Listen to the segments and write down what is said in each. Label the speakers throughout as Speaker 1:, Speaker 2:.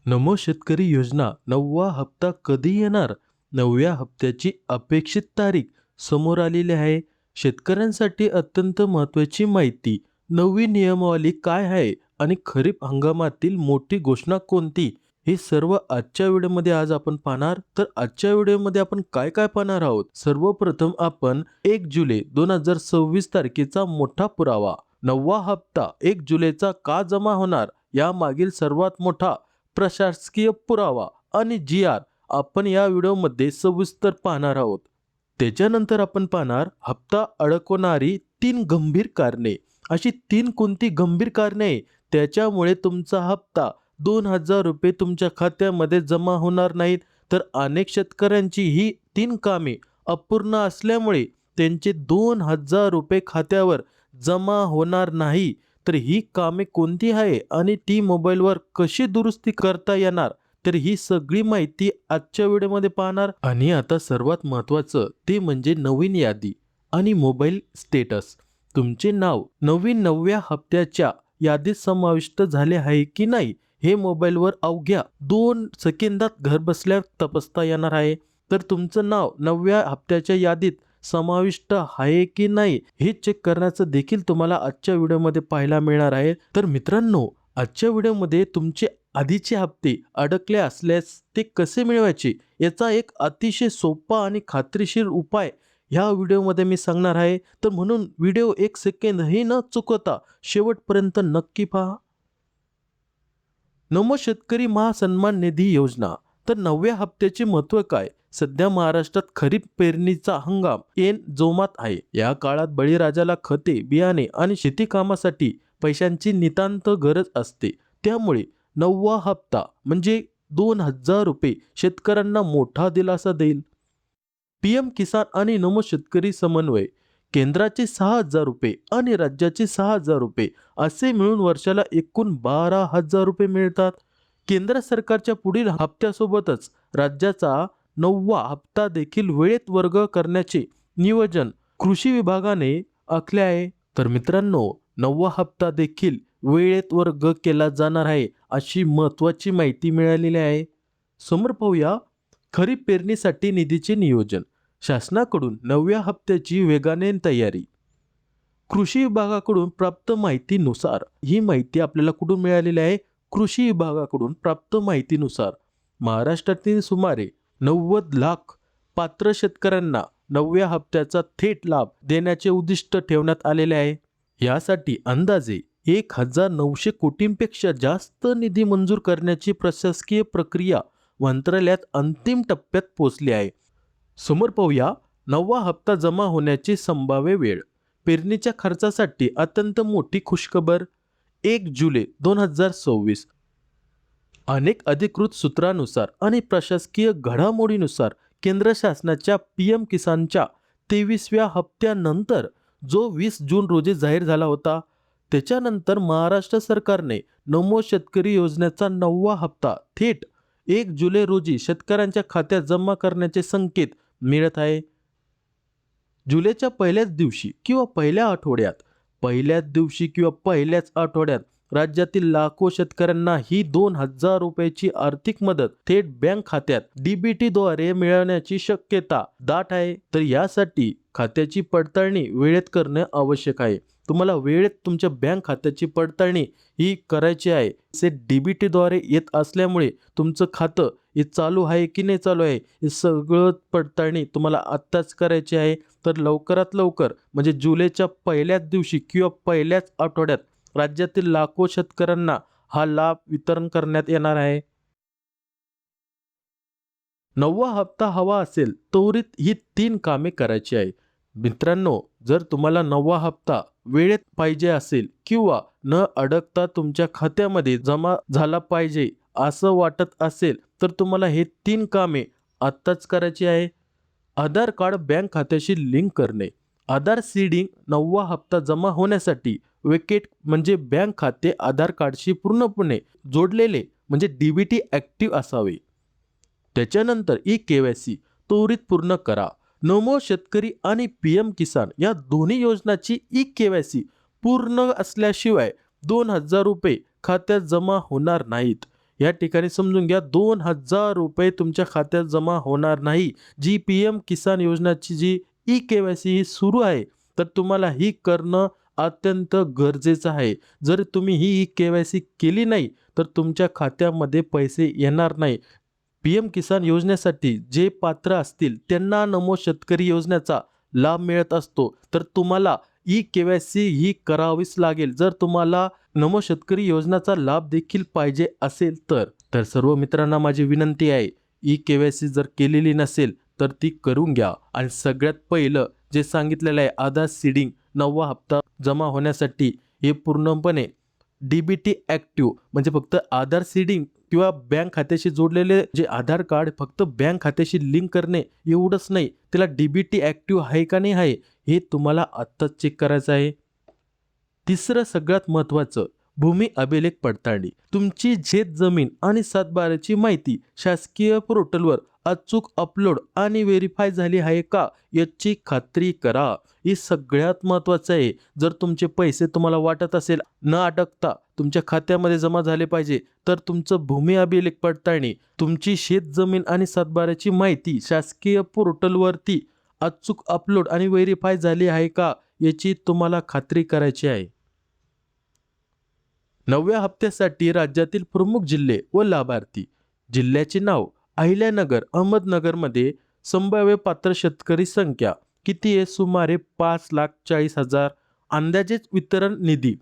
Speaker 1: नमो शेतकरी योजना 9वा हप्ता कधी येणार? 9व्या हप्त्याची अपेक्षित तारीख समोर आलेली आहे. शेतकऱ्यांसाठी अत्यंत महत्त्वाची माहिती. नवी नियमावली काय आहे आणि खरीप हंगामातील मोठी घोषणा कोणती? हे सर्व आजच्या व्हिडिओमध्ये आज आपण पाहणार. तर आजच्या व्हिडिओमध्ये आपण काय काय पाहणार आहोत? सर्वप्रथम आपण 1 जुलै 2026 तारखेचा मोठा पुरावा. 9वा हप्ता 1 जुलैचा का जमा होणार? यामागील सर्वात मोठा प्रशासकीय पुरावा आणि जी-आर आपण या व्हिडिओमध्ये सविस्तर पाहणार आहोत. त्याच्यानंतर आपण पाहणार हप्ता अडकवणारी 3 गंभीर कारणे. अशी 3 कोणती गंभीर कारणे त्याच्यामुळे तुमचा हप्ता 2,000 रुपये तुमच्या खात्यामध्ये जमा होणार नाहीत. तर अनेक शेतकऱ्यांची ही 3 कामे अपूर्ण असल्यामुळे त्यांचे 2,000 रुपये खात्यावर जमा होणार नाही. तर ही कामे कोणती आहे आणि ती मोबाईलवर कशी दुरुस्ती करता येणार? तर ही सगळी माहिती आजच्या व्हिडिओमध्ये पाहणार. आणि आता सर्वात महत्त्वाचं ते म्हणजे नवीन यादी आणि मोबाईल स्टेटस. तुमचे नाव नवीन 9व्या हप्त्याच्या यादीत समाविष्ट झाले आहे की नाही हे मोबाईलवर अवघ्या 2 सेकंदात घरबसल्या तपासता येणार आहे. तर तुमचं नाव 9व्या हप्त्याच्या यादीत समाविष्ट आहे की नाही हे चेक करण्याचं देखील तुम्हाला आजच्या व्हिडिओमध्ये पाहायला मिळणार आहे. तर मित्रांनो, आजच्या व्हिडिओमध्ये तुमचे आधीचे हप्ते अडकले असल्यास ते कसे मिळवायचे याचा एक अतिशय सोपा आणि खात्रीशीर उपाय ह्या व्हिडिओमध्ये मी सांगणार आहे. तर म्हणून व्हिडिओ 1 सेकंदही न चुकवता शेवटपर्यंत नक्की पहा. नमो शेतकरी महासन्मान निधी योजना. तर 9व्या हप्त्याचे महत्त्व काय? सध्या महाराष्ट्रात खरीप पेरणीचा हंगाम ऐन जोमात आहे. या काळात बळीराजाला खते, बियाणे आणि शेती कामासाठी पैशांची नितांत गरज असते. त्यामुळे 9वा हप्ता म्हणजे 2,000 रुपये शेतकऱ्यांना मोठा दिलासा देईल. पीएम किसान आणि नमो शेतकरी समन्वय. केंद्राचे 6,000 रुपये आणि राज्याचे 6,000 रुपये असे मिळून वर्षाला एकूण 12,000 रुपये मिळतात. केंद्र सरकारच्या पुढील हप्त्यासोबतच राज्याचा 9वा हप्ता देखील वेळेत वर्ग करण्याचे नियोजन कृषी विभागाने आखले आहे. तर मित्रांनो, 9वा हप्ता देखील वेळेत वर्ग केला जाणार आहे अशी महत्त्वाची माहिती मिळालेली आहे. समोर पाहूया खरीप पेरणीसाठी निधीचे नियोजन. शासनाकडून 9व्या हप्त्याची वेगाने तयारी. कृषी विभागाकडून प्राप्त माहितीनुसार ही माहिती आपल्याला कुठून मिळालेली आहे? कृषी विभागाकडून प्राप्त माहितीनुसार महाराष्ट्रातील सुमारे 90 लाख पात्र शेतकऱ्यांना 9व्या हप्त्याचा थेट लाभ देण्याचे उद्दिष्ट ठेवण्यात आलेले आहे. यासाठी अंदाजे 1,900 कोटींपेक्षा जास्त निधी मंजूर करण्याची प्रशासकीय प्रक्रिया मंत्रालयात अंतिम टप्प्यात पोहोचली आहे. समोर पाहूया 9वा हप्ता जमा होण्याची संभाव्य वेळ. पेरणीच्या खर्चासाठी अत्यंत मोठी खुशखबर. 1 जुलै 2026. अनेक अधिकृत सूत्रानुसार आणि प्रशासकीय घडामोडीनुसार केंद्र शासनाच्या पीएम किसानच्या 23व्या हप्त्यानंतर जो 20 जून रोजी जाहीर झाला होता, त्याच्यानंतर महाराष्ट्र सरकारने नमो शेतकरी योजनेचा 9वा हप्ता थेट 1 जुलै रोजी शेतकऱ्यांच्या खात्यात जमा करण्याचे संकेत मिळत आहे. जुलैच्या पहिल्याच दिवशी किंवा पहिल्याच आठवड्यात राज्यातील लाखो शेतकऱ्यांना ही 2,000 रुपयाची आर्थिक मदत थेट बँक खात्यात डीबीटी द्वारे मिळण्याची शक्यता दाट आहे. तर यासाठी खात्याची पडताळणी वेळेत करणे आवश्यक आहे. तुम्हाला वेळेत तुमच्या बँक खात्याची पडताळणी ही करायची आहे. से डीबीटी द्वारे येत असल्यामुळे तुमचं खातं हे चालू आहे की नाही चालू आहे हे सगळं पडताळणी तुम्हाला आत्ताच करायची आहे. तर लवकरात लवकर म्हणजे जुलैच्या पहिल्याच दिवशी किंवा पहिल्याच आठवड्यात राज्यातील लाखो शेतकऱ्यांना हा लाभ वितरण करण्यात येणार आहे. 9वा हप्ता हवा असेल त्वरित ही 3 कामे करायची आहे. मित्रांनो, जर तुम्हाला 9वा हप्ता वेळेत पाहिजे असेल किंवा न अडकता तुमच्या खात्यामध्ये जमा झाला पाहिजे असं वाटत असेल तर तुम्हाला हे 3 कामे आत्ताच करायची आहे. आधार कार्ड बँक खात्याशी लिंक करणे. आधार सीडिंग 9वा हप्ता जमा होण्यासाठी वेकेट म्हणजे बँक खाते आधार कार्डशी पूर्णपणे जोडलेले म्हणजे डीबीटी ॲक्टिव्ह असावे. त्याच्यानंतर ई-केवायसी त्वरित पूर्ण करा. नमो शेतकरी आणि पीएम किसान या दोन्ही योजनाची ई-केवायसी पूर्ण असल्याशिवाय 2,000 रुपये खात्यात जमा होणार नाहीत. या ठिकाणी समजून घ्या 2,000 रुपये तुमच्या खात्यात जमा होणार नाही. जी PM किसान योजनाची जी ई-KYC ही सुरू आहे, तर तुम्हाला ही करणं अत्यंत गरजेचं आहे. जर तुम्ही ही ई-KYC केली नाही, तर तुमच्या खात्यामध्ये पैसे येणार नाही. PM किसान योजनेसाठी जे पात्र असतील त्यांना नमो शेतकरी योजनेचा लाभ मिळत असतो. तर तुम्हाला ई-KYC ही करावीच लागेल. जर तुम्हाला नमो शेतकरी योजनेचा लाभ देखील पाहिजे असेल तर सर्व मित्रांना माझी विनंती आहे, ई-KYC जर केलेली नसेल तर ती करून घ्या. आणि सगळ्यात पहिलं जे सांगितलेलं आहे आधार सीडिंग 9वा हप्ता जमा होण्यासाठी हे पूर्णपणे DBT ॲक्टिव्ह म्हणजे फक्त आधार सीडिंग किंवा बँक खात्याशी जोडलेले जे आधार कार्ड फक्त बँक खात्याशी लिंक करणे एवढंच नाही, त्याला DBT ॲक्टिव्ह आहे का नाही आहे हे तुम्हाला आत्ताच चेक करायचं आहे. तिसरं सगळ्यात महत्त्वाचं भूमी अभिलेख पडताळणी. तुमची शेत जमीन आणि सातबाऱ्याची माहिती शासकीय पोर्टलवर अचूक अपलोड आणि व्हेरीफाय झाली आहे का याची खात्री करा. हे सगळ्यात महत्त्वाचं आहे. जर तुमचे पैसे तुम्हाला वाटत असेल न अडकता तुमच्या खात्यामध्ये जमा झाले पाहिजे, तर तुमचं भूमी अभिलेख पडताळणी तुमची शेत जमीन आणि सातबाऱ्याची माहिती शासकीय पोर्टलवरती अचूक अपलोड आणि व्हेरीफाय झाली आहे का याची तुम्हाला खात्री करायची आहे. 9व्या हप्त्यासाठी राज्यातील प्रमुख जिल्हे व लाभार्थी. जिल्ह्याचे नाव अहिल्यानगर अहमदनगरमध्ये संभाव्य पात्र शेतकरी संख्या किती आहे? सुमारे 5,40,000. अंदाजेच वितरण निधी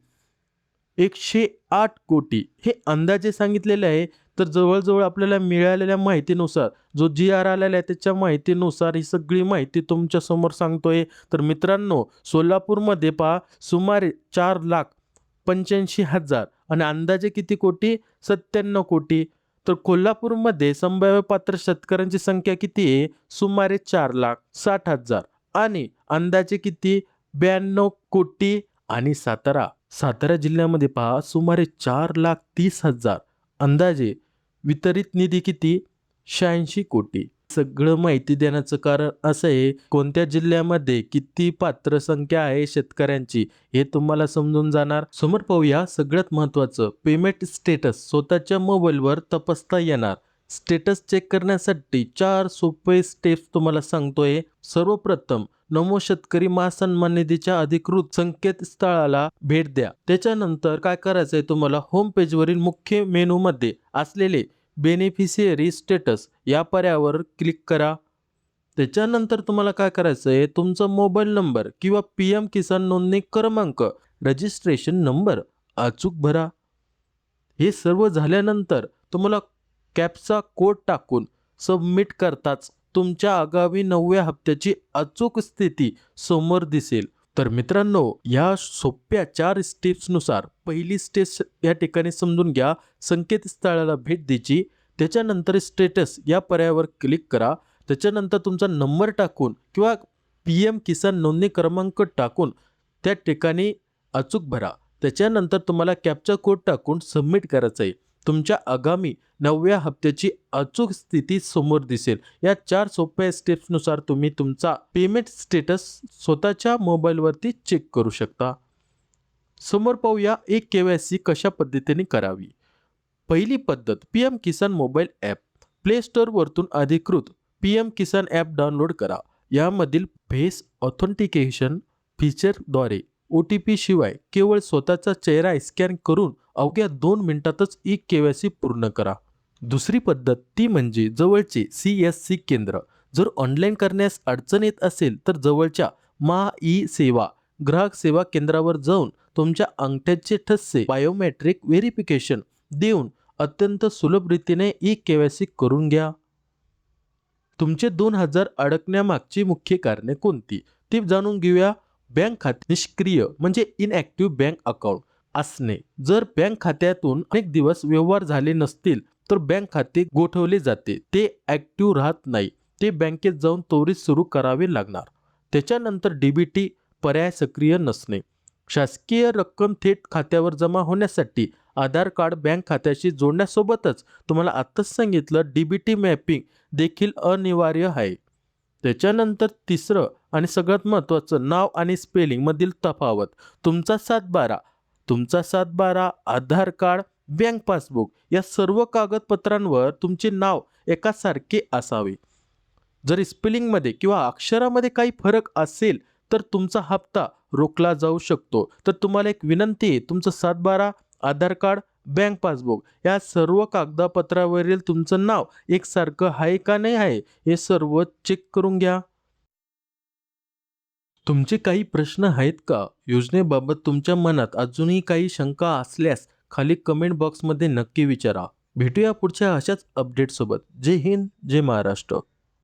Speaker 1: 108 कोटी हे अंदाजे सांगितलेले आहे. तर जवळजवळ आपल्याला मिळालेल्या माहितीनुसार जो GR आलेला आहे त्याच्या माहितीनुसार ही सगळी माहिती तुमच्या समोर सांगतोय. तर मित्रांनो, सोलापूरमध्ये पहा सुमारे 4,85,000 आणि अंदाजे किती कोटी? 97 कोटी. तर कोल्हापूरमध्ये संभाव्य पात्र शेतकऱ्यांची संख्या किती आहे? सुमारे 4,60,000 आणि अंदाजे किती? 92 कोटी. आणि सातारा जिल्ह्यामध्ये पहा सुमारे 4,30,000 अंदाजे वितरित निधी किती? 86 कोटी. सगळं माहिती देण्याचं कारण असं आहे, कोणत्या जिल्ह्यामध्ये किती पात्र संख्या आहे शेतकऱ्यांची हे तुम्हाला समजून जाणार. समोर पाहूया सगळ्यात महत्त्वाचं पेमेंट स्टेटस स्वतःच्या मोबाईलवर तपासता येणार. स्टेटस चेक करण्यासाठी 4 सोपे स्टेप्स तुम्हाला सांगतोय. सर्वप्रथम नमो शेतकरी महासन्मान निधीच्या अधिकृत संकेतस्थळाला भेट द्या. त्याच्यानंतर काय करायचंय तुम्हाला होम पेजवरील मुख्य मेनूमध्ये असलेले बेनिफिशियरी स्टेटस या पर्यायावर क्लिक करा. त्याच्यानंतर तुम्हाला काय करायचं आहे, तुमचा मोबाईल नंबर किंवा PM किसान नोंदणी क्रमांक रजिस्ट्रेशन नंबर अचूक भरा. हे सर्व झाल्यानंतर तुम्हाला कॅप्चा कोड टाकून सबमिट करताच तुमच्या आगामी 9व्या हप्त्याची अचूक स्थिती समोर दिसेल. तर मित्रांनो, या सोप्या 4 स्टेप्सनुसार पहिली स्टेप या ठिकाणी समजून घ्या. संकेतस्थळाला भेट द्यायची, त्याच्यानंतर स्टेटस या पर्यायावर क्लिक करा. त्याच्यानंतर तुमचा नंबर टाकून किंवा PM किसान नोंदणी क्रमांक टाकून त्या ठिकाणी अचूक भरा. त्याच्यानंतर तुम्हाला कॅप्चा कोड टाकून सबमिट करायचं आहे. तुमच्या आगामी 9व्या हप्त्याची अचूक स्थिती समोर दिसेल. या 4 सोप्या स्टेप्सनुसार तुम्ही तुमचा पेमेंट स्टेटस स्वतःच्या मोबाईलवरती चेक करू शकता. समोर पाहूया ई-KYC कशा पद्धतीने करावी. पहिली पद्धत PM किसान मोबाईल ॲप. प्ले स्टोअरवरतून अधिकृत PM किसान ॲप डाउनलोड करा. यामधील फेस ऑथेंटिकेशन फीचरद्वारे OTP शिवाय केवळ स्वतःचा चेहरा स्कॅन करून अवघ्या 2 मिनिटातच ई-KYC पूर्ण करा. दुसरी पद्धत ती म्हणजे जवळचे CSC केंद्र. जर ऑनलाईन करण्यास अडचण येत असेल तर जवळच्या MA-ई-सेवा ग्राहक सेवा केंद्रावर जाऊन तुमच्या अंगठ्याचे ठसे बायोमेट्रिक व्हेरिफिकेशन देऊन अत्यंत सुलभ रीतीने ई-KYC करून घ्या. तुमचे 2,000 अडकण्यामागची मुख्य कारणे कोणती ते जाणून घेऊया. बँक खाते निष्क्रिय म्हणजे इनॲक्टिव्ह बँक अकाउंट असणे. जर बँक खात्यातून अनेक दिवस व्यवहार झाले नसतील तर बँक खाते गोठवले जाते, ते ॲक्टिव्ह राहत नाही. ते बँकेत जाऊन त्वरित सुरू करावे लागणार. त्याच्यानंतर DBT पर्याय सक्रिय नसणे. शासकीय रक्कम थेट खात्यावर जमा होण्यासाठी आधार कार्ड बँक खात्याशी जोडण्यासोबतच तुम्हाला आत्ताच सांगितलं DBT मॅपिंग देखील अनिवार्य आहे. त्याच्यानंतर तिसरं आणि सगळ्यात महत्त्वाचं नाव आणि स्पेलिंग मधील तफावत. तुमचा सातबारा आधार कार्ड बँक पासबुक या सर्व कागदपत्रांवर तुमचे नाव एकासारखे असावे. जर स्पेलिंगमध्ये किंवा अक्षरामध्ये काही फरक असेल तर तुमचा हप्ता रोखला जाऊ शकतो. तर तुम्हाला एक विनंती आहे, तुमचं 7/12, आधार कार्ड, बँक पासबुक या सर्व कागदपत्रावरील तुमचं नाव एकसारखं आहे का नाही आहे हे सर्व चेक करून घ्या. तुमचे काही प्रश्न आहेत का? योजनेबाबत तुमच्या मनात अजूनही काही शंका असल्यास खाली कमेंट बॉक्समध्ये नक्की विचारा. भेटूया पुढच्या अशाच अपडेटसोबत. जय हिंद, जय महाराष्ट्र.